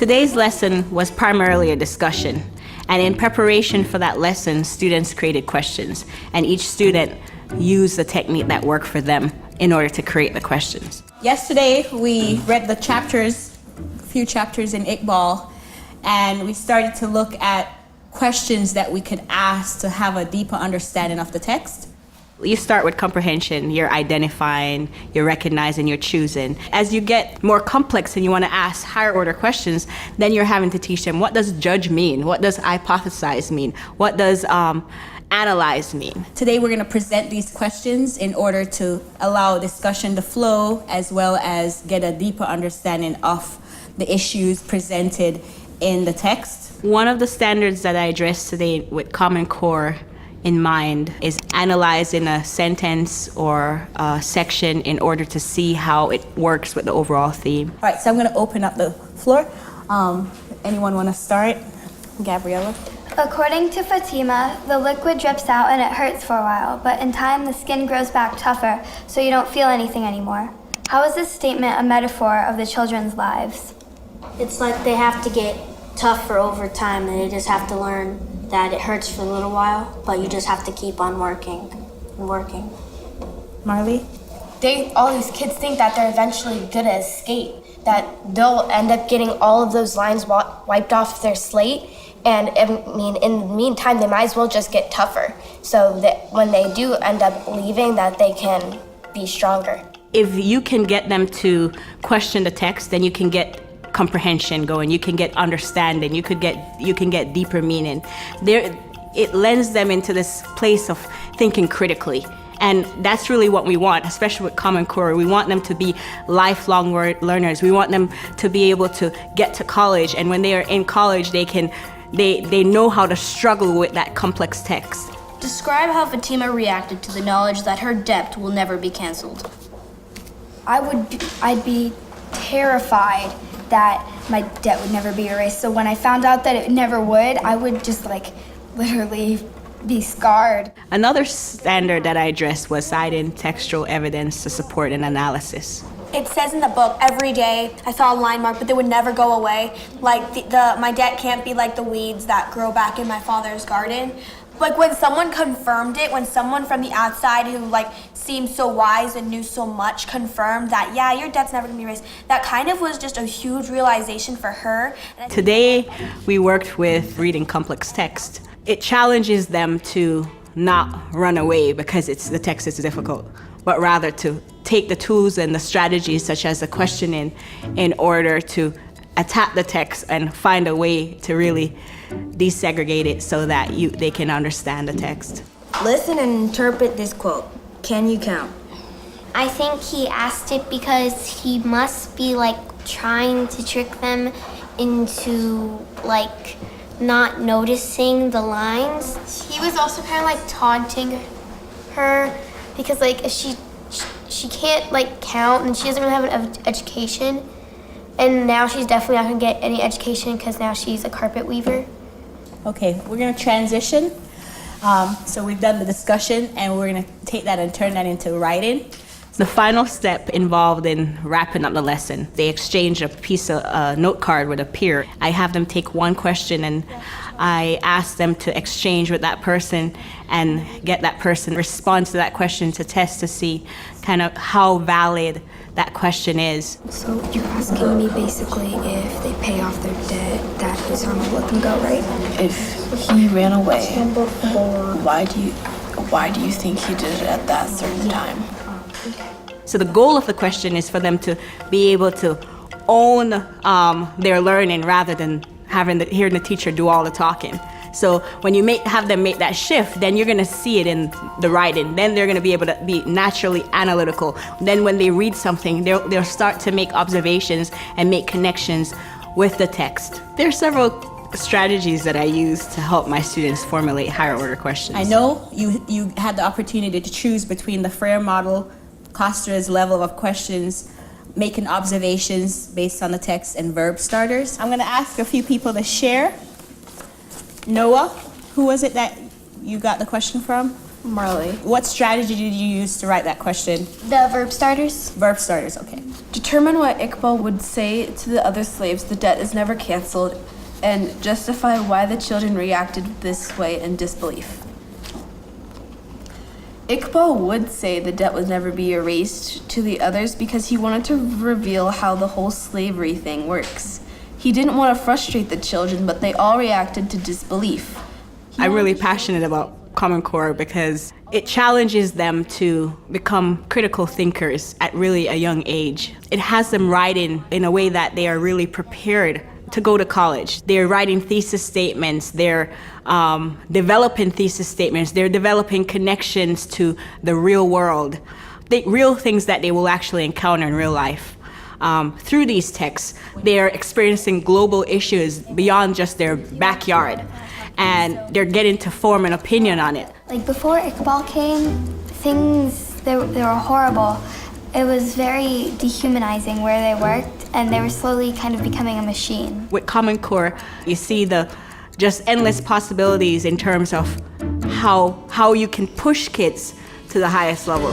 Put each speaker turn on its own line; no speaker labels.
Today's lesson was primarily a discussion, and in preparation for that lesson, students created questions, and each student used the technique that worked for them in order to create the questions.
Yesterday, we read the chapters, a few chapters in Iqbal, and we started to look at questions that we could ask to have a deeper understanding of the text.
You start with comprehension. You're identifying, you're recognizing, you're choosing. As you get more complex and you want to ask higher order questions, then you're having to teach them, what does judge mean? What does hypothesize mean? What does analyze mean?
Today we're going to present these questions in order to allow discussion to flow, as well as get a deeper understanding of the issues presented in the text.
One of the standards that I addressed today with Common Core in mind is analyzing a sentence or a section in order to see how it works with the overall theme.
All right, so I'm going to open up the floor. Anyone want to start? Gabriella?
According to Fatima, the liquid drips out and it hurts for a while, but in time the skin grows back tougher, so you don't feel anything anymore. How is this statement a metaphor of the children's lives?
It's like they have to get tougher over time, and they just have to learn that it hurts for a little while, but you just have to keep on working and working.
Marley?
All these kids think that they're eventually good at escape, that they'll end up getting all of those lines wiped off their slate, and in the meantime, they might as well just get tougher, so that when they do end up leaving, that they can be stronger.
If you can get them to question the text, then you can get comprehension going, you can get understanding, you can get deeper meaning. It lends them into this place of thinking critically. And that's really what we want, especially with Common Core. We want them to be lifelong learners. We want them to be able to get to college, and when they are in college, they know how to struggle with that complex text.
Describe how Fatima reacted to the knowledge that her debt will never be canceled.
I'd be terrified that my debt would never be erased. So when I found out that it never would, I would just literally be scarred.
Another standard that I addressed was citing textual evidence to support an analysis.
It says in the book, every day I saw a line mark, but they would never go away. Like my debt can't be like the weeds that grow back in my father's garden. Like when someone confirmed it, when someone from the outside who seemed so wise and knew so much confirmed that, yeah, your debt's never gonna be erased, that kind of was just a huge realization for her.
Today, we worked with reading complex text. It challenges them to not run away because the text is difficult, but rather to take the tools and the strategies such as the questioning in order to attack the text and find a way to really desegregate it so that they can understand the text.
Listen and interpret this quote. Can you count?
I think he asked it because he must be trying to trick them into not noticing the lines.
He was also kind of taunting her because if she can't count, and she doesn't really have an education, and now she's definitely not gonna get any education because now she's a carpet weaver.
Okay, we're going to transition. So we've done the discussion, and we're going to take that and turn that into writing.
The final step involved in wrapping up the lesson. They exchange a piece of note card with a peer. I have them take one question, and I ask them to exchange with that person and get that person respond to that question to test to see kind of how valid that question is.
So you're asking me basically if they pay off their debt, that is how I'm let them go, right?
If he ran away, why do you think he did it at that certain time?
So the goal of the question is for them to be able to own their learning rather than hearing the teacher do all the talking. So when you have them make that shift, then you're gonna see it in the writing. Then they're gonna be able to be naturally analytical. Then when they read something, they'll start to make observations and make connections with the text. There are several strategies that I use to help my students formulate higher order questions.
I know you had the opportunity to choose between the Freire model, Koster's level of questions, making observations based on the text, and verb starters. I'm gonna ask a few people to share. Noah, who was it that you got the question from?
Marley.
What strategy did you use to write that question?
The verb starters.
Verb starters, okay.
Determine why Iqbal would say to the other slaves the debt is never canceled, and justify why the children reacted this way in disbelief. Iqbal would say the debt would never be erased to the others because he wanted to reveal how the whole slavery thing works. He didn't want to frustrate the children, but they all reacted to disbelief.
I'm really passionate about Common Core because it challenges them to become critical thinkers at really a young age. It has them writing in a way that they are really prepared to go to college. They're writing thesis statements, they're developing thesis statements, they're developing connections to the real world, real things that they will actually encounter in real life. Through these texts, they're experiencing global issues beyond just their backyard, and they're getting to form an opinion on it.
Like before Iqbal came, things they were horrible. It was very dehumanizing where they worked, and they were slowly kind of becoming a machine.
With Common Core, you see the just endless possibilities in terms of how you can push kids to the highest level.